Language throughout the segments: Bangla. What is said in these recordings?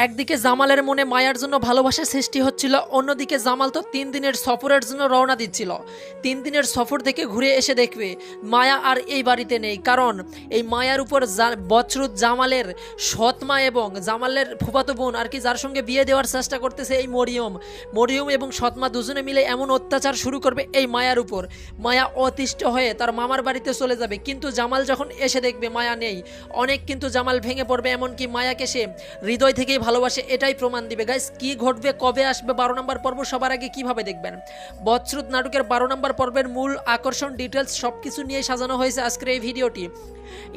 একদিকে জামালের মনে মায়ার জন্য ভালোবাসা সৃষ্টি হচ্ছিল, অন্যদিকে জামাল তো 3 দিনের সফরের জন্য রওনা দিচ্ছিল। 3 দিনের সফর থেকে ঘুরে এসে দেখবে মায়া আর এই বাড়িতে নেই, কারণ এই মায়ার উপর বদরুদ জামালের সৎমা এবং জামালের ফুফাতো বোন আর কি, যার সঙ্গে বিয়ে দেওয়ার চেষ্টা করতেছে এই মরিয়ম এবং সৎমা দুজনে মিলে এমন অত্যাচার শুরু করবে এই মায়ার উপর। মায়া অতিষ্ঠ হয়ে তার মামার বাড়িতে চলে যাবে, কিন্তু জামাল যখন এসে দেখবে মায়া নেই, অনেক কিন্তু জামাল ভেঙে পড়বে, এমনকি মায়াকে সে হৃদয় থেকেই ভালোবাসে এটাই প্রমাণ দিবে। গাইস, কি ঘটবে, কবে আসবে 12 নম্বর পর্ব, সবার আগে কিভাবে দেখবেন? বদরুদ নাটকের 12 নম্বর পর্বের মূল আকর্ষণ, ডিটেলস সবকিছু নিয়ে সাজানো হয়েছে আজকের এই ভিডিওটি।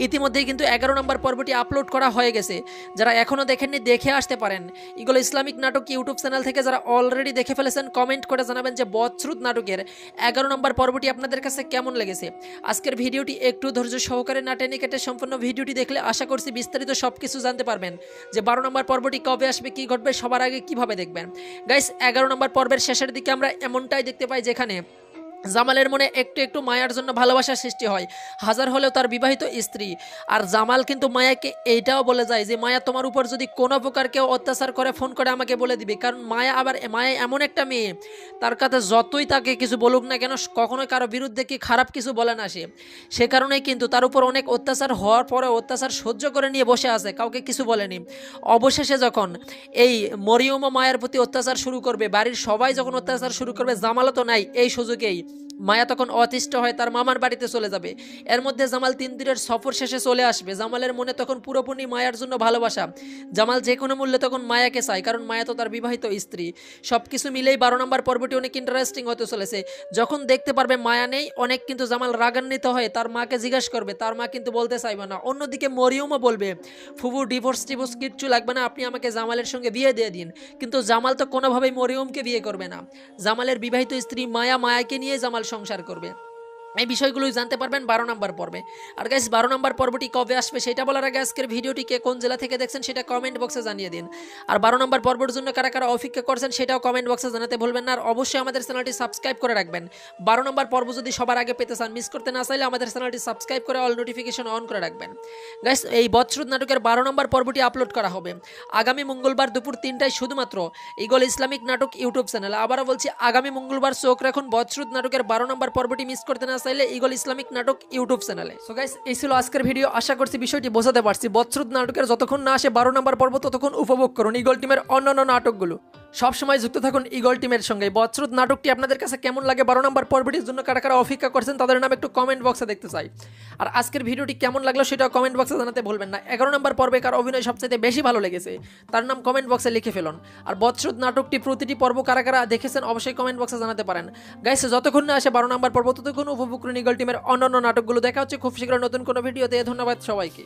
ইতিমধ্যেই কিন্তু 11 নম্বর পর্বটি আপলোড করা হয়ে গেছে, যারা এখনও দেখেননি দেখে আসতে পারেন। ইগল ইসলামিক নাটক ইউটিউব চ্যানেল থেকে যারা অলরেডি দেখে ফেলেছেন কমেন্ট করে জানাবেন যে বদরুদ নাটকের 11 নম্বর পর্বটি আপনাদের কাছে কেমন লেগেছে। আজকের ভিডিওটি একটু ধৈর্য সহকারে না টেনে কেটে সম্পূর্ণ ভিডিওটি দেখলে আশা করছি বিস্তারিত সব কিছু জানতে পারবেন, যে 12 নম্বর পর্বটি কবে আসবে, কি ঘটবে, সবার আগে কিভাবে দেখবেন। গাইস, 11 নম্বর পর্বের শেষের দিকে আমরা এমনটাই দেখতে পাই, যেখানে জামালের মনে একটু একটু মায়ার জন্য ভালোবাসার সৃষ্টি হয়, হাজার হলেও তার বিবাহিত স্ত্রী। আর জামাল কিন্তু মায়াকে এইটাও বলে যায় যে মায়া, তোমার উপর যদি কোনো প্রকার কেউ অত্যাচার করে ফোন করে আমাকে বলে দিবে, কারণ মায়া এমন একটা মেয়ে, তার কাছে যতই তাকে কিছু বলুক না কেন, কখনোই কারো বিরুদ্ধে কি খারাপ কিছু বলে না সে কারণেই কিন্তু তার উপর অনেক অত্যাচার হওয়ার পরে অত্যাচার সহ্য করে নিয়ে বসে আছে, কাউকে কিছু বলেনি। অবশেষে যখন এই মরিয়ম মায়ের প্রতি অত্যাচার শুরু করবে, বাড়ির সবাই যখন অত্যাচার শুরু করবে, জামালও তো নাই, এই সুযোগেই মায়া তখন অতিষ্ঠ হয়ে তার মামার বাড়িতে চলে যাবে। এর মধ্যে জামাল 3 দিনের সফর শেষে চলে আসবে। জামালের মনে তখন পুরোপুরি মায়ার জন্য ভালোবাসা। জামাল যে কোনো মূল্যে তখন মায়াকে চায়, কারণ মায়া তো তার বিবাহিত স্ত্রী। সব কিছু মিলেই 12 নম্বর পর্বটি অনেক ইন্টারেস্টিং হতে চলেছে। যখন দেখতে পারবে মায়া নেই, অনেক কিন্তু জামাল রাগান্বিত হয়ে তার মাকে জিজ্ঞাসা করবে, তার মা কিন্তু বলতে চাইবে না। অন্যদিকে মরিয়মও বলবে, ফুফু ডিভোর্স কিচ্ছু লাগবে না, আপনি আমাকে জামালের সঙ্গে বিয়ে দিয়ে দিন। কিন্তু জামাল তো কোনোভাবেই মরিয়মকে বিয়ে করবে না। জামালের বিবাহিত স্ত্রী মায়াকে নিয়ে জামাল সংসার করবে। এই বিষয়গুলোই জানতে পারবেন 12 নম্বর পর্বে। আর গাইস, 12 নম্বর পর্বটি কবে আসবে সেটা বলার আগে আজকের ভিডিওটিকে কোন জেলা থেকে দেখছেন সেটা কমেন্ট বক্সে জানিয়ে দিন। আর 12 নম্বর পর্বের জন্য কারা কারা অপেক্ষা করছেন সেটাও কমেন্ট বক্সে জানাতে ভুলবেন না। আর অবশ্যই আমাদের চ্যানেলটি সাবস্ক্রাইব করে রাখবেন। 12 নম্বর পর্ব যদি সবার আগে পেতে চান, মিস করতে না চাইলে আমাদের চ্যানেলটি সাবস্ক্রাইব করে অল নোটিফিকেশন অন করে রাখবেন। গাইস, এই বদরুদ নাটকের 12 নম্বর পর্বটি আপলোড করা হবে আগামী মঙ্গলবার দুপুর 3টায়, শুধুমাত্র ইগল ইসলামিক নাটক ইউটিউব চ্যানেলে। আবারও বলছি, আগামী মঙ্গলবার চোখ রাখুন বদরুদ নাটকের 12 নম্বর পর্বটি মিস করতে না চাইলে ইগল ইসলামিক নাটক ইউটিউব চ্যানেলে। সো গাইস, এই ছিল আজকের ভিডিও। আশা করছি বিষয়টি বোঝাতে পারছি। বদরুদ নাটকের যতক্ষণ না আসে 12 নম্বর পর্ব, ততক্ষণ উপভোগ করুন ইগল টিমের অন্যান্য নাটকগুলো। সবসময় যুক্ত থাকুন ইগল টিমের সঙ্গে। বদরুদ নাটকটি আপনাদের কাছে কেমন লাগে, 12 নম্বর পর্বটির জন্য কারা কারা অপেক্ষা করছেন তাদের নাম একটু কমেন্ট বক্সে দেখতে চাই। আর আজকের ভিডিওটি কেমন লাগলো সেটাও কমেন্ট বক্সে জানাতে ভুলবেন না। 11 নম্বর পর্বে কার অভিনয় সবচেয়ে বেশি ভালো লেগেছে তার নাম কমেন্ট বক্সে লিখে ফেলুন। আর বদরুদ নাটকটি প্রতিটি পর্ব কারা কারা দেখেছেন অবশ্যই কমেন্ট বক্সে জানাতে পারেন। গাইস, যতক্ষণ না আসে 12 নম্বর পর্ব, ততক্ষণ উপভোগ করুন ইগল টিমের অন্যান্য নাটকগুলো। দেখা হচ্ছে খুব শীঘ্র নতুন কোনো ভিডিওতে। ধন্যবাদ সবাইকে।